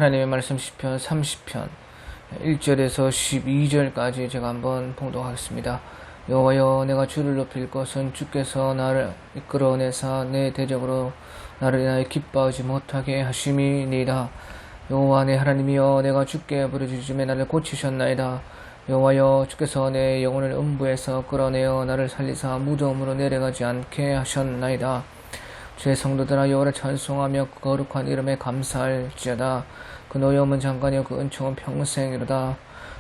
하나님의 말씀 시편 30편 1절에서 12절까지 제가 한번 봉독하겠습니다. 여호와여, 내가 주를 높일 것은 주께서 나를 이끌어내사 내 대적으로 나를 인하여 기뻐하지 못하게 하심이니이다. 여호와 내 하나님이여, 내가 주께 부르짖음에 나를 고치셨나이다. 여호와여, 주께서 내 영혼을 음부에서 끌어내어 나를 살리사 무덤으로 내려가지 않게 하셨나이다. 주의 성도들아, 여호와를 찬송하며 그 거룩한 이름에 감사할지어다. 그 노여움은 잠깐이요 그 은총은 평생이로다.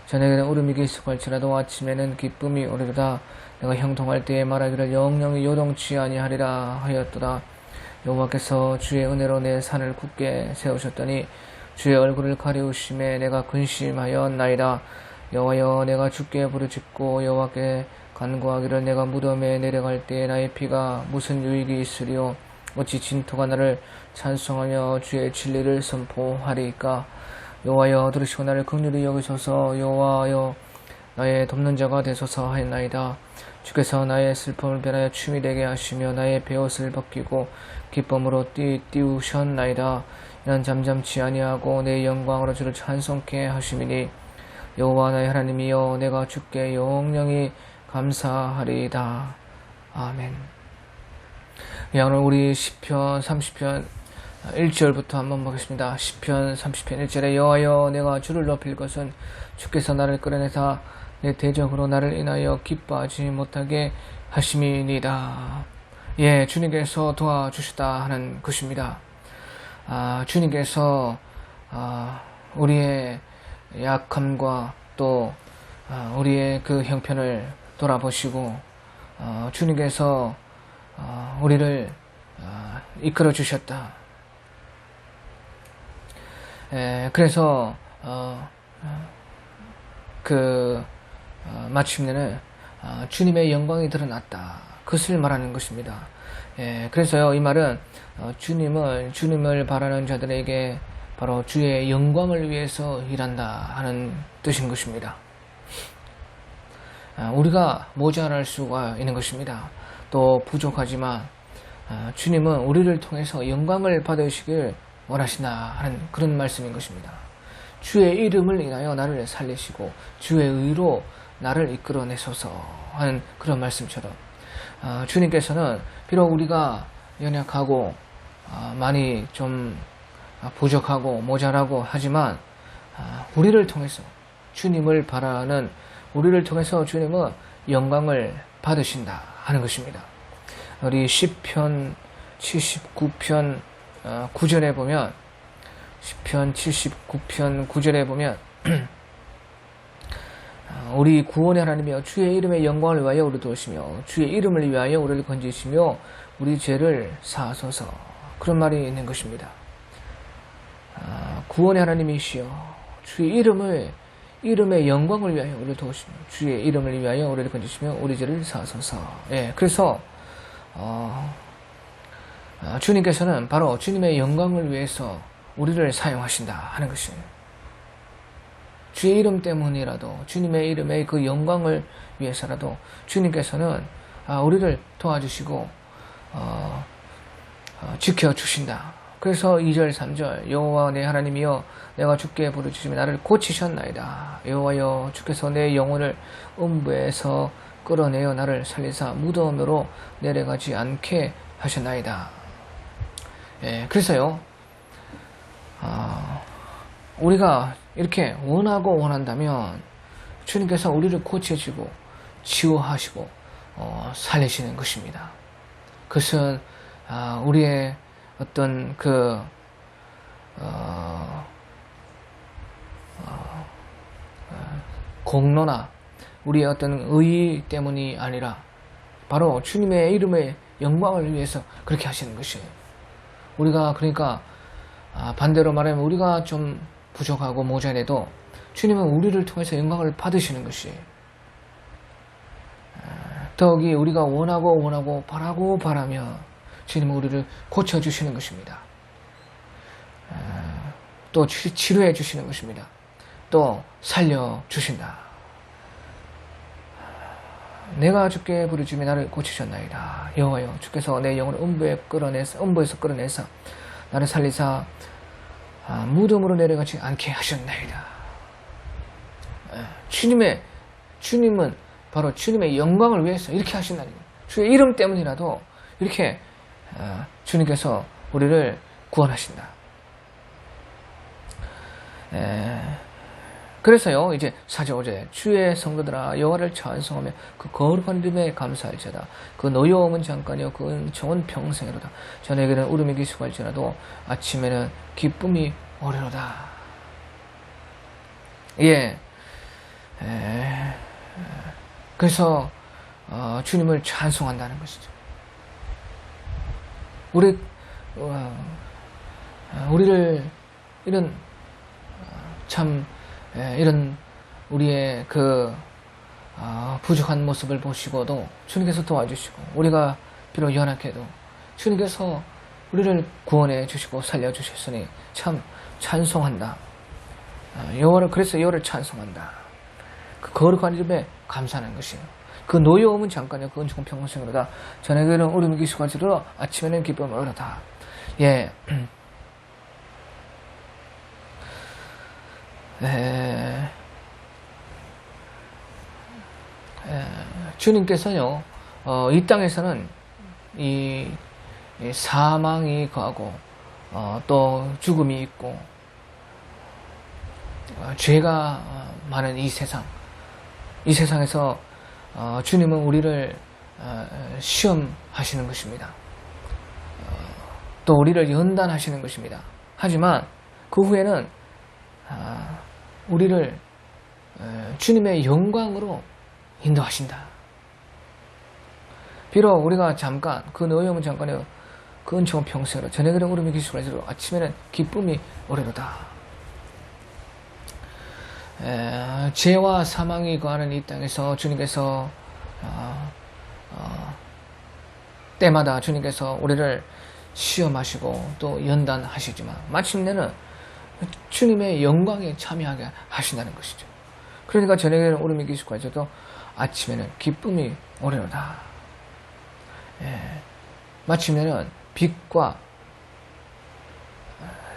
저녁에는 울음이 계속할지라도 아침에는 기쁨이 오리로다. 내가 형통할 때에 말하기를 영영이 요동치 아니하리라 하였도다. 여호와께서 주의 은혜로 내 산을 굳게 세우셨더니 주의 얼굴을 가리우심에 내가 근심하였나이다. 여호와여, 내가 주께 부르짖고 여호와께 간구하기를 내가 무덤에 내려갈 때에 나의 피가 무슨 유익이 있으리요. 어찌 진토가 나를 찬송하며 주의 진리를 선포하리이까. 여호와여, 들으시고 나를 긍휼히 여기소서. 여호와여, 나의 돕는 자가 되소서 하였나이다. 주께서 나의 슬픔을 변하여 춤이 되게 하시며 나의 베옷을 벗기고 기쁨으로 띄우셨나이다. 이는 잠잠치 아니하고 내 영광으로 주를 찬송케 하심이니. 여호와 나의 하나님이여, 내가 주께 영영이 감사하리이다. 아멘. 오늘 우리 시편 30편 1절부터 한번 보겠습니다. 시편 30편 1절에 여호와여, 내가 주를 높일 것은 주께서 나를 끌어내사 내 대적으로 나를 인하여 기뻐하지 못하게 하심이니이다. 예, 주님께서 도와주시다 하는 것입니다. 주님께서 우리의 약함과 또 우리의 그 형편을 돌아보시고 주님께서 우리를 이끌어 주셨다. 그래서 마침내는 주님의 영광이 드러났다. 그것을 말하는 것입니다. 그래서요, 이 말은 주님을 바라는 자들에게 바로 주의 영광을 위해서 일한다 하는 뜻인 것입니다. 우리가 모자랄 수가 있는 것입니다. 또 부족하지만 주님은 우리를 통해서 영광을 받으시길 원하시나 하는 그런 말씀인 것입니다. 주의 이름을 인하여 나를 살리시고 주의 의로 나를 이끌어내소서 하는 그런 말씀처럼 주님께서는 비록 우리가 연약하고 많이 좀 부족하고 모자라고 하지만 우리를 통해서 주님을 바라는 우리를 통해서 주님은 영광을 받으신다 하는 것입니다. 우리 시편 79편 9절에 보면 시편 79편 9절에 보면 우리 구원의 하나님이여, 주의 이름의 영광을 위하여 우리를 도우시며 주의 이름을 위하여 우리를 건지시며 우리 죄를 사하소서, 그런 말이 있는 것입니다. 구원의 하나님이시여, 주의 이름의 영광을 위하여 우리를 도우시며 주의 이름을 위하여 우리를 건지시며 우리 죄를 사하소서. 그래서 주님께서는 바로 주님의 영광을 위해서 우리를 사용하신다 하는 것이에요. 주의 이름 때문이라도, 주님의 이름의 그 영광을 위해서라도 주님께서는 우리를 도와주시고 지켜주신다. 그래서 2절 3절 여호와 내 하나님이여, 내가 주께 부르짖으며 나를 고치셨나이다. 여호와여, 주께서 내 영혼을 음부에서 끌어내어 나를 살리사 무덤으로 내려가지 않게 하셨나이다. 그래서요, 우리가 이렇게 원하고 원한다면 주님께서 우리를 고쳐주고 치유하시고 살리시는 것입니다. 그것은 우리의 어떤 공로나 우리의 어떤 의의 때문이 아니라 바로 주님의 이름의 영광을 위해서 그렇게 하시는 것이에요. 우리가 그러니까 반대로 말하면 우리가 좀 부족하고 모자라도 주님은 우리를 통해서 영광을 받으시는 것이에요. 더욱이 우리가 원하고 바라며 주님은 우리를 고쳐주시는 것입니다. 또 치료해 주시는 것입니다. 또 살려주신다. 내가 주께 부르짖으며 나를 고치셨나이다. 여호와여, 주께서 내 영혼을 음부에서 끌어내사 나를 살리사 무덤으로 내려가지 않게 하셨나이다. 주님은 바로 주님의 영광을 위해서 이렇게 하신다는 거예요. 주의 이름 때문이라도 이렇게 주님께서 우리를 구원하신다. 그래서요, 이제 4절 5절에 주의 성도들아 여호와를 찬송하며 그 거룩한 이름에 감사할지어다. 그 노여움은 잠깐이요 그 은총은 평생이로다. 저녁에는 울음이 기수할지라도 아침에는 기쁨이 오리로다. 예. 그래서 주님을 찬송한다는 것이죠. 우리를 이런 참 이런 우리의 그 부족한 모습을 보시고도 주님께서 도와주시고 우리가 비록 연약해도 주님께서 우리를 구원해 주시고 살려주셨으니 참 찬송한다. 그래서 여호와를 찬송한다. 그 거룩한 이름에 감사하는 것이에요. 그 노여움은 잠깐이요 그 은총은 평생으로다. 저녁에는 울음이 기수할지라도 아침에는 기쁨이 오리로다. 예. 주님께서요, 이 땅에서는 이 사망이 거하고, 또 죽음이 있고, 죄가 많은 이 세상에서 주님은 우리를 시험하시는 것입니다. 또 우리를 연단하시는 것입니다. 하지만 그 후에는 우리를 주님의 영광으로 인도하신다. 비록 우리가 잠깐 그 노여움은 잠깐이요 그 은총은 평생으로 저녁에는 울음이 기수할지라도 아침에는 기쁨이 오리로다. 죄와 사망이 거하는 이 땅에서 주님께서 때마다 주님께서 우리를 시험하시고 또 연단하시지만 마침내는 주님의 영광에 참여하게 하신다는 것이죠. 그러니까 저녁에는 울음이 기수할지라도 아침에는 기쁨이 오리로다. 마침내는 빛과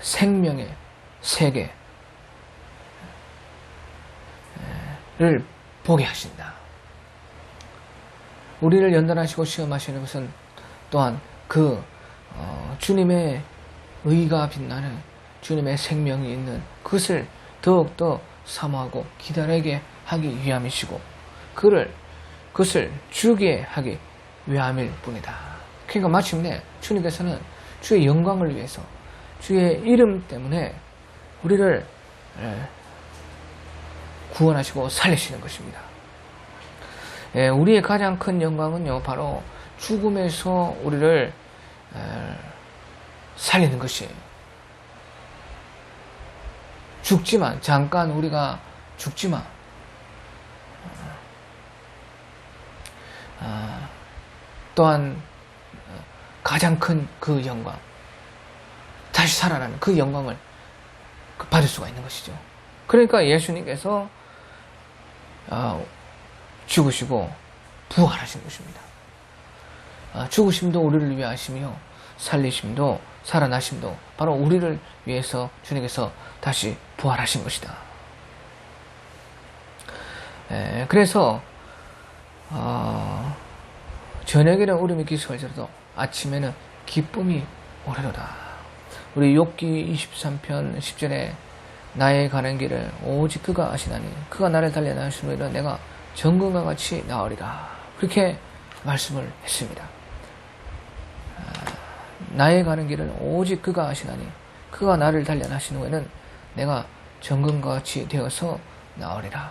생명의 세계를 보게 하신다. 우리를 연단하시고 시험하시는 것은 또한 그 주님의 의가 빛나는 주님의 생명이 있는 그것을 더욱더 사모하고 기다리게 하기 위함이시고 그것을 주게 하기 위함일 뿐이다. 그러니까 마침내 주님께서는 주의 영광을 위해서 주의 이름 때문에 우리를 구원하시고 살리시는 것입니다. 우리의 가장 큰 영광은요 바로 죽음에서 우리를 살리는 것이에요. 죽지만 잠깐 우리가 죽지만 또한 가장 큰 그 영광 다시 살아나는 그 영광을 받을 수가 있는 것이죠. 그러니까 예수님께서 죽으시고 부활하신 것입니다. 죽으심도 우리를 위해 하시며 살리심도 살아나심도 바로 우리를 위해서 주님께서 다시 부활하신 것이다. 그래서 저녁에는 울음이 기수할지라도 아침에는 기쁨이 오리로다. 우리 욥기 23편 10절에 나의 가는 길을 오직 그가 아시나니 그가 나를 달려나시므로 내가 정금과 같이 나으리라. 그렇게 말씀을 했습니다. 나의 가는 길을 오직 그가 아시나니 그가 나를 단련하신 후에는 내가 정금과 같이 되어서 나으리라.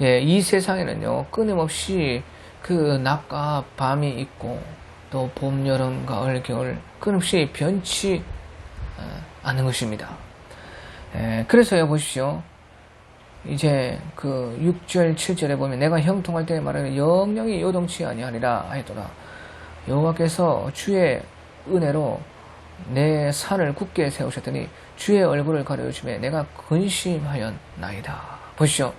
이 세상에는요 끊임없이 그 낮과 밤이 있고 또 봄, 여름, 가을, 겨울 끊임없이 변치 않는 것입니다. 그래서요 보십시오. 이제 그 6절 7절에 보면 내가 형통할 때에 말하면 영영이 요동치 아니하리라 하였도다. 여호와께서 주의 은혜로 내 산을 굳게 세우셨더니 주의 얼굴을 가려주심에 내가 근심하였나이다. 보시죠.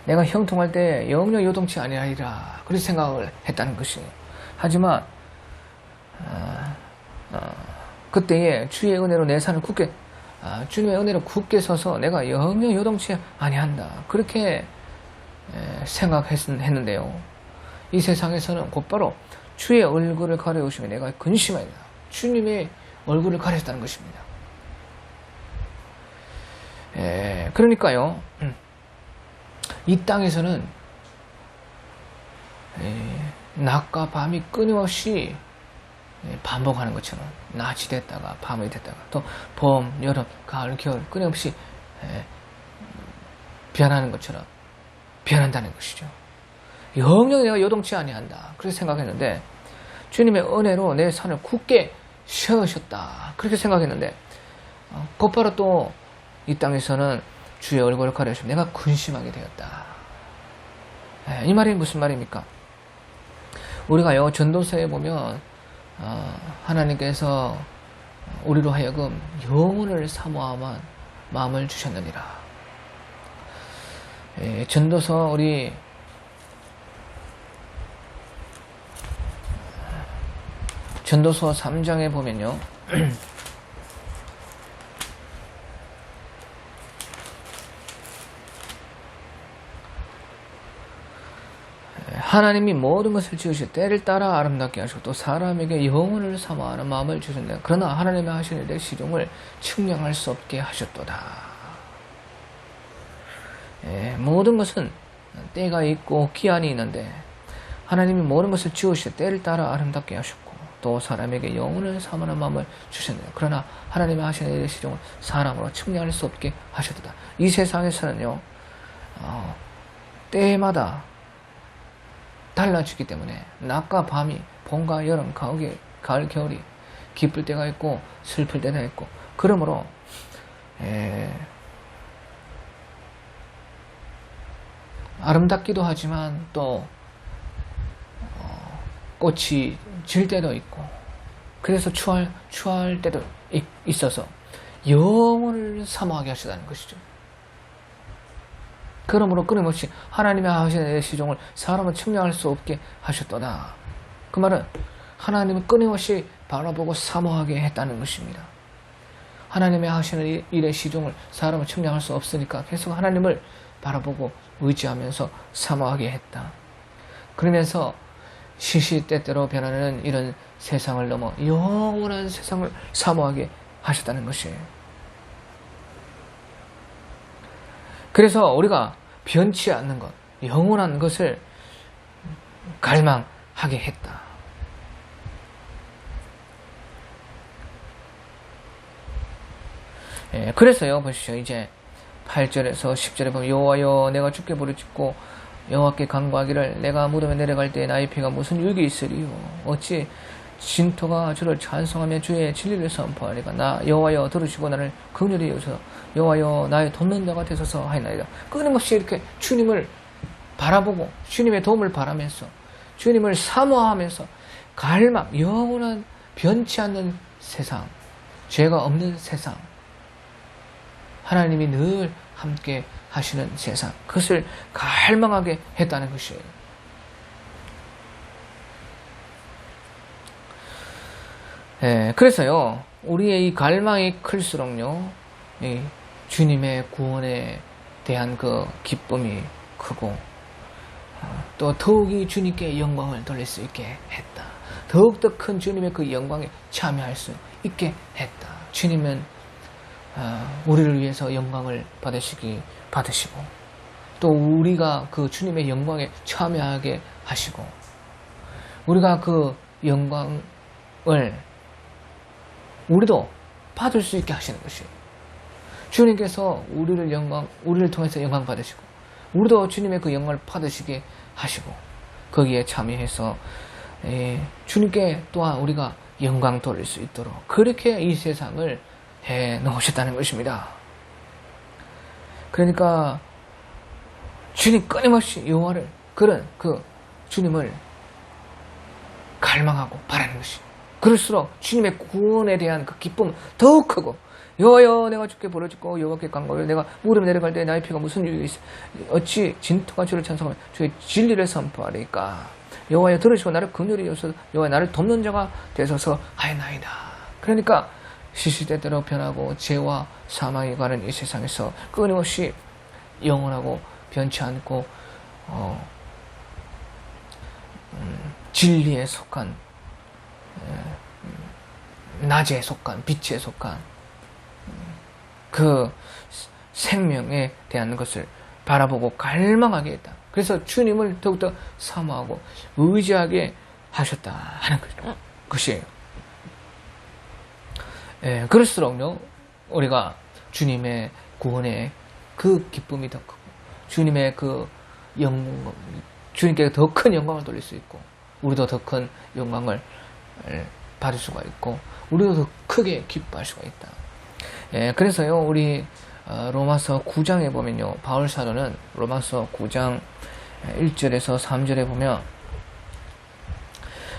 내가 형통할 때 영영 요동치 아니하리라 그렇게 생각을 했다는 것이에요. 하지만 그때에 주의 은혜로 내 산을 굳게 주님의 은혜로 굳게 서서 내가 영영 요동치 아니한다. 그렇게 생각했는데요. 이 세상에서는 곧바로 주의 얼굴을 가려우시며 내가 근심하였다. 주님의 얼굴을 가렸다는 것입니다. 그러니까요. 이 땅에서는 낮과 밤이 끊임없이 반복하는 것처럼 낮이 됐다가 밤이 됐다가 또 봄, 여름, 가을, 겨울 끊임없이 변하는 것처럼 변한다는 것이죠. 영영 내가 요동치 아니한다. 그렇게 생각했는데 주님의 은혜로 내 산을 굳게 세우셨다. 그렇게 생각했는데 곧바로 또 이 땅에서는 주의 얼굴을 가려주시면 내가 근심하게 되었다. 이 말이 무슨 말입니까? 우리가요 전도서에 보면 하나님께서 우리로 하여금 영혼을 사모함한 마음을 주셨느니라. 전도서 우리 전도서 3장에 보면요. 하나님이 모든 것을 지으실 때를 따라 아름답게 하시고 또 사람에게 영혼을 사모하는 마음을 주셨네. 그러나 하나님의 하시는 일의 시종을 측량할 수 없게 하셨도다. 모든 것은 때가 있고 기한이 있는데 하나님이 모든 것을 지으실 때를 따라 아름답게 하셨고 또 사람에게 영혼을 사모하는 마음을 주셨네. 그러나 하나님의 하시는 일의 시종을 사람으로 측량할 수 없게 하셨도다. 이 세상에서는요 때마다 달라지기 때문에 낮과 밤이 봄과 여름, 가을, 겨울이 기쁠 때가 있고 슬플 때가 있고 그러므로 아름답기도 하지만 또 꽃이 질 때도 있고 그래서 추할 때도 있어서 영혼을 사모하게 하시다는 것이죠. 그러므로 끊임없이 하나님의 하시는 시종을 사람은 측량할 수 없게 하셨도다. 그 말은 하나님은 끊임없이 바라보고 사모하게 했다는 것입니다. 하나님의 하시는 일의 시종을 사람은 측량할 수 없으니까 계속 하나님을 바라보고 의지하면서 사모하게 했다. 그러면서 시시때때로 변하는 이런 세상을 넘어 영원한 세상을 사모하게 하셨다는 것이에요. 그래서 우리가 변치 않는 것, 영원한 것을 갈망하게 했다. 그래서요, 보시죠. 이제 8절에서 10절에 보면 여호와여 내가 주께 부르짖고 여호와께 간구하기를 내가 무덤에 내려갈 때 나의 피가 무슨 유익이 있으리요. 어찌 진토가 주를 찬송하며 주의 진리를 선포하리가. 나 여호와여 들으시고 나를 긍휼히 여기서 여호와여 나의 돕는 자가 되소서 하이나이다. 끊임없이 이렇게 주님을 바라보고 주님의 도움을 바라면서 주님을 사모하면서 갈망, 영원한 변치 않는 세상, 죄가 없는 세상, 하나님이 늘 함께 하시는 세상, 그것을 갈망하게 했다는 것이에요. 그래서요, 우리의 이 갈망이 클수록요, 이 주님의 구원에 대한 그 기쁨이 크고, 또 더욱이 주님께 영광을 돌릴 수 있게 했다. 더욱더 큰 주님의 그 영광에 참여할 수 있게 했다. 주님은 우리를 위해서 영광을 받으시고, 또 우리가 그 주님의 영광에 참여하게 하시고, 우리가 그 영광을 우리도 받을 수 있게 하시는 것이에요. 주님께서 우리를 통해서 영광 받으시고, 우리도 주님의 그 영광을 받으시게 하시고, 거기에 참여해서 주님께 또한 우리가 영광 돌릴 수 있도록 그렇게 이 세상을 해 놓으셨다는 것입니다. 그러니까 주님 끊임없이 여호와를 그런 그 주님을 갈망하고 바라는 것이, 그럴수록 주님의 구원에 대한 그 기쁨은 더욱 크고, 여호와여 내가 주께 부르짖고 여호와께 간구하여 내가 무덤에 내려갈 때 나의 피가 무슨 유익이 있어. 어찌 진토가 주를 찬송하며 주의 진리를 선포하리까. 여호와여 들으시고 나를 긍휼히 여기소서 여호와여 나를 돕는 자가 되소서 하였나이다. 그러니까 시시때때로 변하고 죄와 사망이 가는 이 세상에서 끊임없이 영원하고 변치 않고 진리에 속한, 낮에 속한, 빛에 속한 그 생명에 대한 것을 바라보고 갈망하게 했다. 그래서 주님을 더욱더 사모하고 의지하게 하셨다 하는 것이에요. 예, 그럴수록요, 우리가 주님의 구원의 그 기쁨이 더 크고, 주님의 그 영광, 주님께 더 큰 영광을 돌릴 수 있고, 우리도 더 큰 영광을 받을 수가 있고, 우리도 더 크게 기뻐할 수가 있다. 예, 그래서요, 우리 로마서 9장에 보면요, 바울 사도는 로마서 9장 1절에서 3절에 보면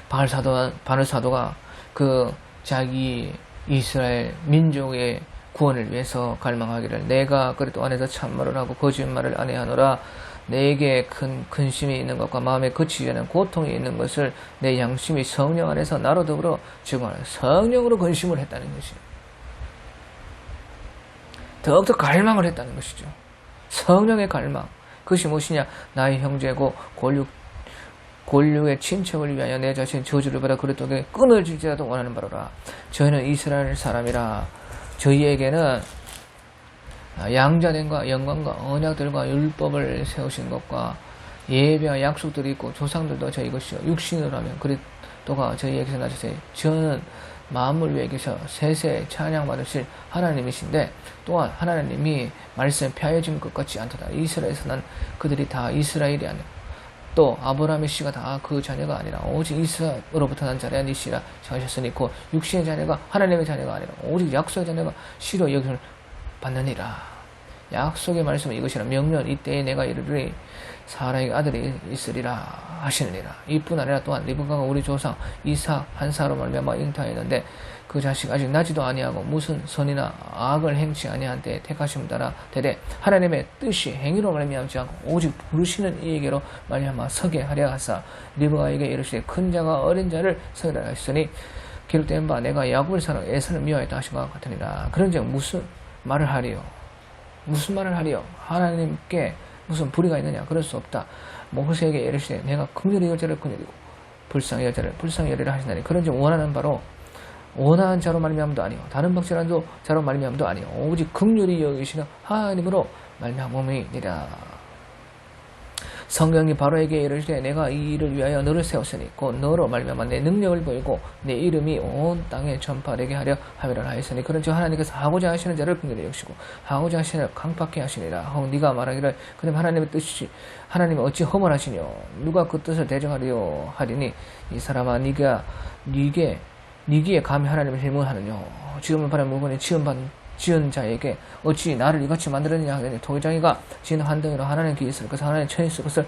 바울 사도가 그 자기 이스라엘 민족의 구원을 위해서 갈망하기를, 내가 그리스도 안에서 참말을 하고 거짓말을 아니하노라, 내게 큰 근심이 있는 것과 마음에 그치지 않은 고통이 있는 것을 내 양심이 성령 안에서 나로 더불어 증언하는, 성령으로 근심을 했다는 것이에요. 더욱더 갈망을 했다는 것이죠. 성령의 갈망. 그것이 무엇이냐? 나의 형제고 권력의 친척을 위하여 내 자신 저주를 받아 그리스도에게 끈을 질지라도 원하는 바로라. 저희는 이스라엘 사람이라 저희에게는 양자됨과 영광과 언약들과 율법을 세우신 것과 예배와 약속들이 있고 조상들도 저희 것이요 육신으로 하면 그리스도가 저희에게서 나셨으니 저는 만물 위에 계셔 세세 찬양 받으실 하나님이신데, 또한 하나님이 말씀에 폐하여진 것 같지 않도다. 이스라엘에서 난 그들이 다 이스라엘이 아니라, 또 아브라함의 씨가 다 그 자녀가 아니라 오직 이스라엘로부터 난 자라야 니시라 하셨으니, 그 육신의 자녀가 하나님의 자녀가 아니라 오직 약속의 자녀가 시로 여김을 받느니라. 약속의 말씀은 이것이라. 명령 이때에 내가 이르리니 사라에게 아들이 있으리라 하시느니라. 이뿐 아니라 또한 리브가가 우리 조상 이삭 한 사로 말미암아 잉타했는데 그 자식 아직 나지도 아니하고 무슨 선이나 악을 행치 아니한 때에 택하심을 따라 되되 하나님의 뜻이 행위로 말미암지 않고 오직 부르시는 이에게로 말미암아 서게 하려 하사 리브가에게 이르시되 큰 자가 어린 자를 서기라 하시니 기록된 바 내가 야곱을 사랑 에사를 미워했다 하신 것 같으니라. 그런즉 무슨 말을 하리요? 무슨 말을 하리요? 하나님께 무슨 불의가 있느냐? 그럴 수 없다. 모세에게 이르시되 내가 긍휼히 여자를 긍휼이고 불쌍히 여자를 불쌍히 여리라 하시나니, 그런즉 원하는 바로 원하는 자로 말미암도 아니요 다른 박질한 자로 말미암도 아니요 오직 긍휼히 여기시는 하나님으로 말미암음이니라. 성경이 바로에게 이르시되 내가 이 일을 위하여 너를 세웠으니 곧 너로 말미암아 내 능력을 보이고 내 이름이 온 땅에 전파되게 하려 함이라 하였으니, 그런즉 하나님께서 하고자 하시는 자를 긍휼히 여기시고 하고자 하시는 자를 강팍케 하시니라. 혹 네가 말하기를 그럼 하나님의 뜻이 하나님이 어찌 허물하시뇨? 누가 그 뜻을 대정하리요? 하리니 이 사람아 니기에 감히 하나님을 질문하느뇨? 지음을 받은 물건이 지은 자에게 어찌 나를 이같이 만들었느냐 하더니 도기장이가 지은 한 덩이로 하나님 귀에 있을 것을 하나님 천에 있을 것을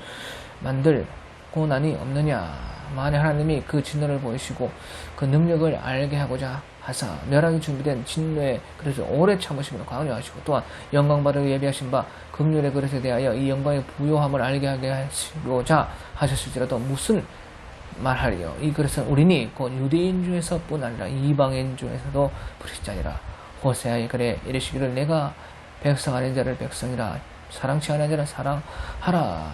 만들 고난이 없느냐? 만에 하나님이 그 진노를 보이시고 그 능력을 알게 하고자 하사 멸하기 준비된 진노에 그래서 오래 참으심으로 강요하시고, 또한 영광 받을 예비하신 바 긍휼의 그릇에 대하여 이 영광의 부요함을 알게 하게 하시고자 하셨을지라도 무슨 말하리요? 이 그릇은 우리니 곧 유대인 중에서 뿐 아니라 이방인 중에서도 부르시자니라. 호세아의 글에 이르시기를 내가 백성 아닌 자를 백성이라 사랑치 않은 자를 사랑하라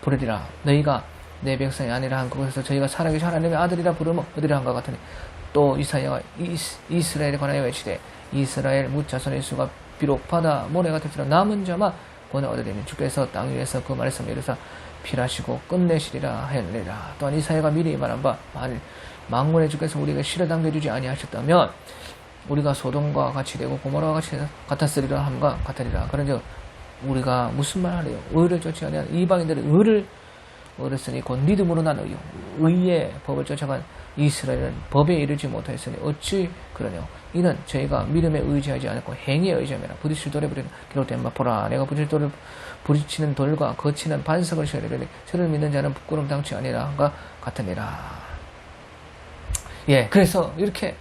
부르리라. 너희가 내 백성이 아니라 한 그곳에서 저희가 살아계신 하나님의 아들이라 부르면 어디라 한것 같으니, 또 이사야가 이스라엘에 관하여 외치되 이스라엘 뭇자손의 수가 비록 바다 모래가 될지라 남은 자만 권을 얻으리니 주께서 땅 위에서 그 말씀을 이루사 필하시고 끝내시리라 하였느니라. 또한 이사야가 미리 말한 바 만일 만군의 주께서 우리에게 실어 당겨주지 아니하셨다면 우리가 소돔과 같이 되고 고모라와 같이 같았으리라 함과 같으리라. 그런즉 우리가 무슨 말 하래요? 의를 쫓지 아니한 이방인들이 의를 얻었으니 곧 믿음으로 난 의요 의의 법을 쫓아간 이스라엘은 법에 이르지 못하였으니 어찌 그러냐? 이는 저희가 믿음에 의지하지 않고 행위에 의지하며 부딪힐 돌에 부리는 기록된 바 보라 내가 부딪히는 돌과 거치는 반석을 씌우리니 저를 믿는 자는 부끄러움 당치 아니라 함과 같으니라. 예, 그래서 이렇게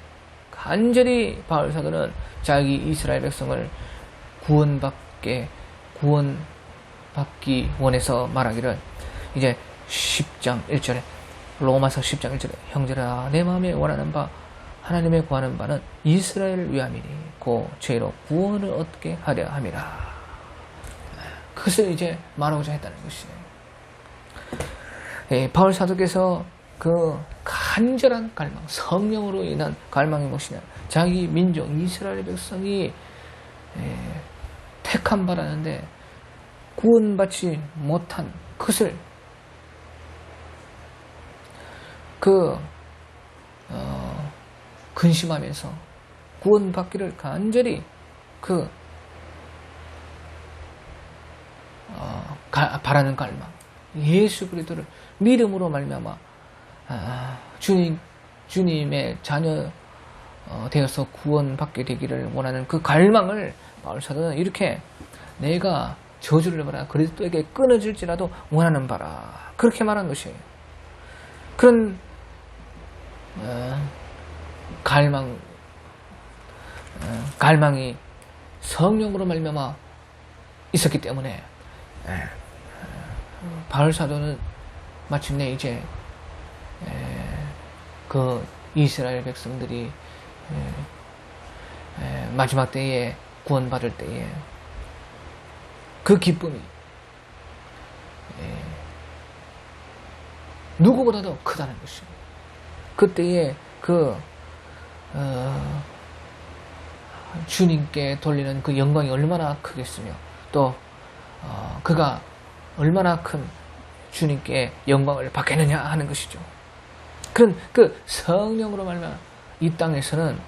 간절히 바울 사도는 자기 이스라엘 백성을 구원받기 원해서 말하기를, 이제 10장 1절에 로마서 10장 1절에 형제라 내 마음에 원하는 바 하나님의 구하는 바는 이스라엘을 위함이니 그 죄로 구원을 얻게 하려 함이라. 그것을 이제 말하고자 했다는 것이에요. 바울 사도께서 그 간절한 갈망, 성령으로 인한 갈망이 무엇이냐? 자기 민족 이스라엘 백성이 택한 바라는데 구원받지 못한 그것을 근심하면서 구원받기를 간절히 바라는 갈망, 예수 그리스도를 믿음으로 말미암아 주님의 자녀 되어서 구원받게 되기를 원하는 그 갈망을 바울 사도는 이렇게 내가 저주를 받아 그리스도에게 끊어질지라도 원하는 바라 그렇게 말한 것이에요. 그런 갈망이 성령으로 말미암아 있었기 때문에 바울 사도는 마침내 이제 그 이스라엘 백성들이 마지막 때에 구원받을 때에 그 기쁨이 누구보다도 크다는 것입니다. 그때에 주님께 돌리는 그 영광이 얼마나 크겠으며 또 그가 얼마나 큰 주님께 영광을 받겠느냐 하는 것이죠. 그런 그 성령으로 말미암아 이 땅에서는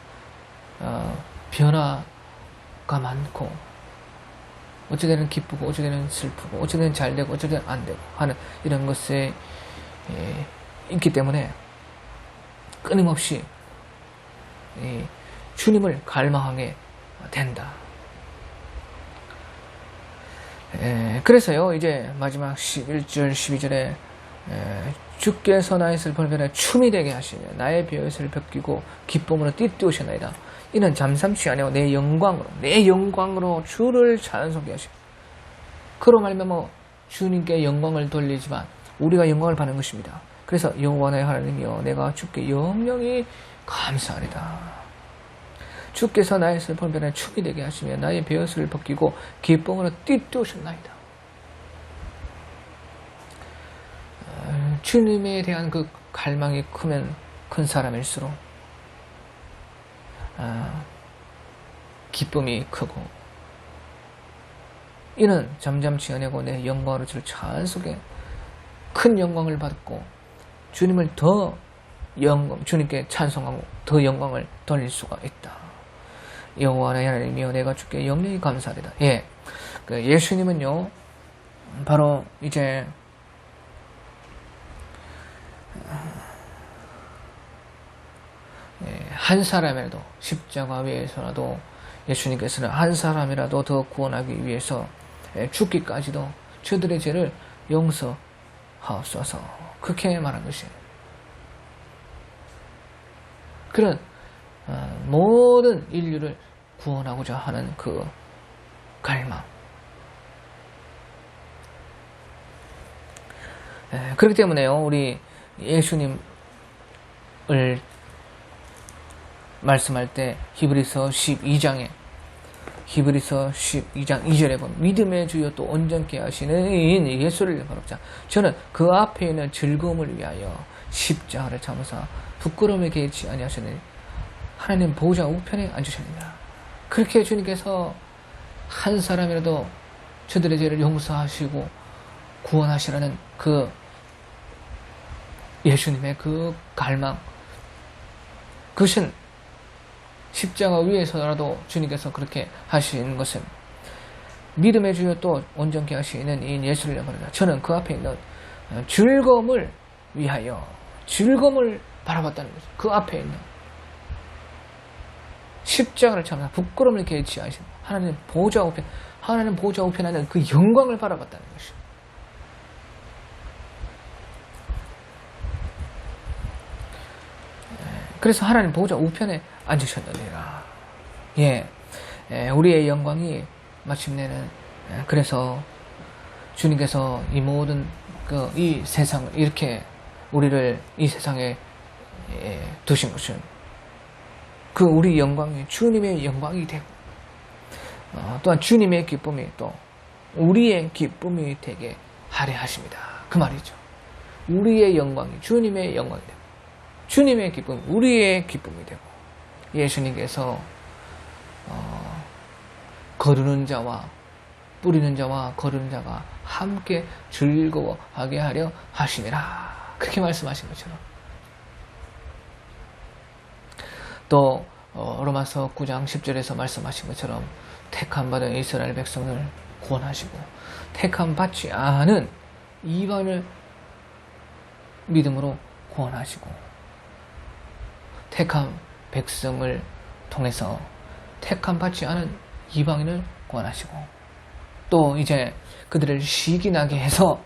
변화가 많고 어찌되는 기쁘고 어찌되는 슬프고 어찌되는 잘되고 어찌되는 안되고 하는 이런 것에 있기 때문에 끊임없이 주님을 갈망하게 된다. 그래서요 이제 마지막 11절 12절에 주께서 나의 슬픔을 변해 춤이 되게 하시며 나의 벼슬을 벗기고 기쁨으로 띠띠우셨나이다. 이는 잠잠치 아니하고 내 영광으로 주를 찬송케 하시고 그로 말미암아 주님께 영광을 돌리지만 우리가 영광을 받는 것입니다. 그래서 여호와 나의 하나님이여 내가 주께 영영이 감사하리다. 주께서 나의 슬픔을 변해 춤이 되게 하시며 나의 벼슬을 벗기고 기쁨으로 띠띠우셨나이다. 주님에 대한 그 갈망이 크면 큰 사람일수록 기쁨이 크고 이는 잠잠치 아니하고 내 영광으로 주를 찬송해 큰 영광을 받고 주님을 주님께 찬송하고 더 영광을 돌릴 수가 있다. 여호와 나의 하나님이여 내가 주께 영영이 감사하리다. 예수님은요 바로 이제 한 사람이라도 십자가 위에서라도 예수님께서는 한 사람이라도 더 구원하기 위해서 죽기까지도 저들의 죄를 용서하옵소서 그렇게 말한 것이에요. 그런 모든 인류를 구원하고자 하는 그 갈망. 그렇기 때문에요 우리 예수님을 말씀할 때 히브리서 12장 2절에 보면 믿음의 주여 또 온전케 하시는 예수를 바라보자. 저는 그 앞에 있는 즐거움을 위하여 십자가를 참으사 부끄러움에 개의치 아니하시니 하나님 보호자 우편에 앉으셨느니라. 그렇게 주님께서 한 사람이라도 저들의 죄를 용서하시고 구원하시라는 그 예수님의 그 갈망, 그것은 십자가 위에서라도 주님께서 그렇게 하신 것은 믿음의 주여 또 온전케 하시는 이 예수를 바라보자. 저는 그 앞에 있는 즐거움을 위하여 즐거움을 바라봤다는 거죠. 그 앞에 있는 십자가를 참아 부끄러움을 개의치 않으신 하나님 보호자 우편 하는 그 영광을 바라봤다는 것이죠. 그래서 하나님 보호자 우편에 앉으셨느니라. 우리의 영광이 마침내는 그래서 주님께서 이 모든 이 세상을 이렇게 우리를 이 세상에 두신 것은 그 우리 영광이 주님의 영광이 되고 또한 주님의 기쁨이 또 우리의 기쁨이 되게 하려 하십니다. 그 말이죠. 우리의 영광이 주님의 영광이 되고 주님의 기쁨이 우리의 기쁨이 되고 예수님께서 거두는 자와 뿌리는 자와 거두는 자가 함께 즐거워하게 하려 하시니라. 그렇게 말씀하신 것처럼 또 로마서 9장 10절에서 말씀하신 것처럼 택함 받은 이스라엘 백성을 구원하시고 택함 받지 않은 이방을 믿음으로 구원하시고 택함 백성을 통해서 택함 받지 않은 이방인을 구원하시고 또 이제 그들을 시기나게 해서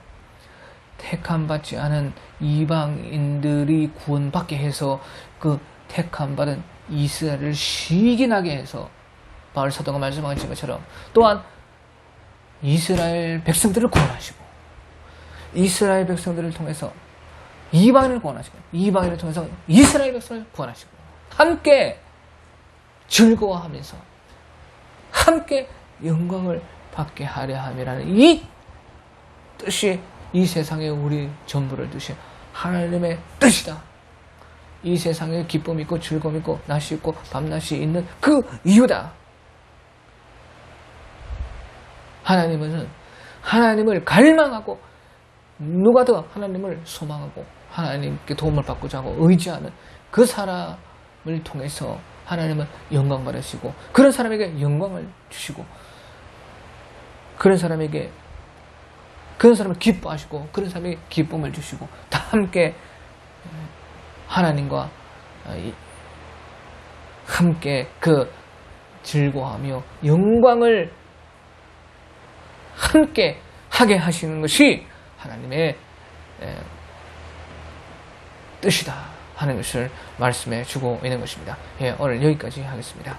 택함 받지 않은 이방인들이 구원받게 해서 그 택함 받은 이스라엘을 시기나게 해서 바울 사도가 말씀하신 것처럼 또한 이스라엘 백성들을 구원하시고 이스라엘 백성들을 통해서 이방인을 구원하시고 이방인을 통해서 이스라엘 백성을 구원하시고 함께 즐거워하면서 함께 영광을 받게 하려 함이라는 이 뜻이 이 세상에 우리 전부를 두신 하나님의 뜻이다. 이 세상에 기쁨 있고 즐거움 있고 낮이 있고 밤낮이 있는 그 이유다. 하나님은 하나님을 갈망하고 누가 더 하나님을 소망하고 하나님께 도움을 받고자 하고 의지하는 그 사람을 통해서 하나님은 영광 받으시고 그런 사람에게 영광을 주시고 그런 사람을 기뻐하시고 그런 사람에게 기쁨을 주시고 다 함께 하나님과 함께 그 즐거워하며 영광을 함께 하게 하시는 것이 하나님의 뜻이다 하는 것을 말씀해 주고 있는 것입니다. 오늘 여기까지 하겠습니다.